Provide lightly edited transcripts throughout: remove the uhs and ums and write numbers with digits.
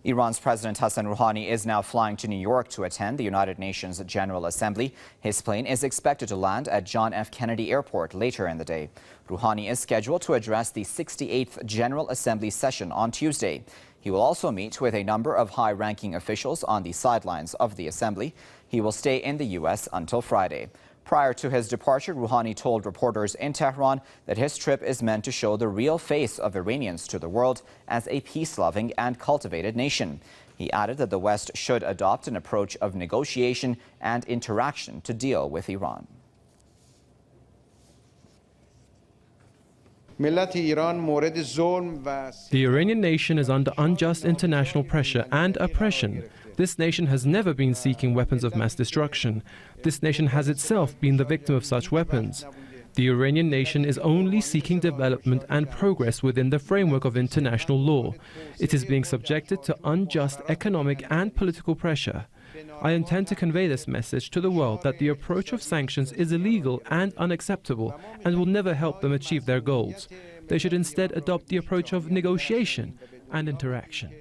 Iran's President Hassan Rouhani is now flying to New York to attend the United Nations General Assembly. His plane is expected to land at John F. Kennedy Airport later in the day. Rouhani is scheduled to address the 68th General Assembly session on Tuesday. He will also meet with a number of high-ranking officials on the sidelines of the assembly. He will stay in the U.S. until Friday. Prior to his departure, Rouhani told reporters in Tehran that his trip is meant to show the real face of Iranians to the world as a peace-loving and cultivated nation. He added that the West should adopt an approach of negotiation and interaction to deal with Iran. The Iranian nation is under unjust international pressure and oppression. This nation has never been seeking weapons of mass destruction. This nation has itself been the victim of such weapons. The Iranian nation is only seeking development and progress within the framework of international law. It is being subjected to unjust economic and political pressure. I intend to convey this message to the world that the approach of sanctions is illegal and unacceptable and will never help them achieve their goals. They should instead adopt the approach of negotiation and interaction.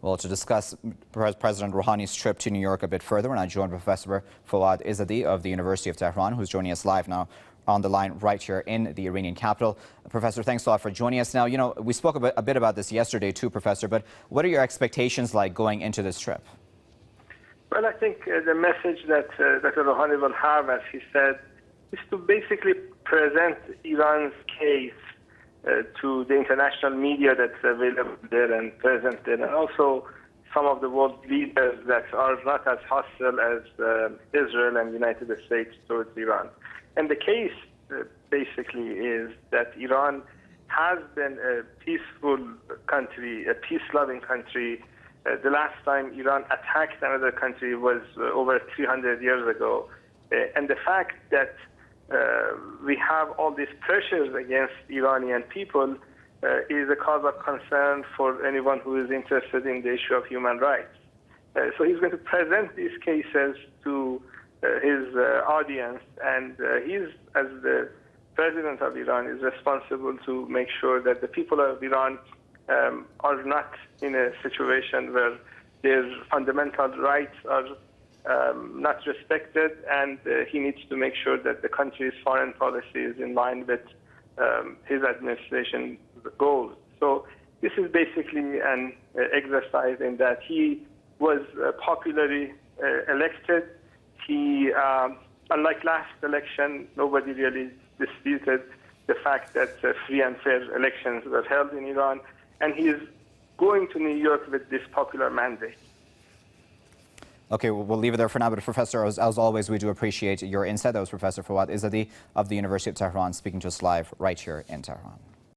Well, to discuss President Rouhani's trip to New York a bit further, and I joined Professor Fawad Izzadi of the University of Tehran, who's joining us live now on the line right here in the Iranian capital. Professor, thanks a lot for joining us. Now, we spoke a bit about this yesterday too, Professor, but what are your expectations like going into this trip? Well, I think the message that Dr. Rouhani will have, as he said, is to basically present Iran's case to the international media that's available there and present there, and also some of the world leaders that are not as hostile as Israel and the United States towards Iran. And the case basically is that Iran has been a peaceful country, a peace-loving country. The last time Iran attacked another country was over 300 years ago. And the fact that we have all these pressures against Iranian people is a cause of concern for anyone who is interested in the issue of human rights. So he's going to present these cases to his audience, and he's, as the president of Iran, is responsible to make sure that the people of Iran are not in a situation where their fundamental rights are not respected, and he needs to make sure that the country's foreign policy is in line with his administration's goals. So this is basically an exercise in that he was popularly elected. He, unlike last election, nobody really disputed the fact that free and fair elections were held in Iran, and he is going to New York with this popular mandate. Okay, we'll leave it there for now, but Professor, as always, we do appreciate your insight. That was Professor Fawad Izzadi of the University of Tehran speaking to us live right here in Tehran.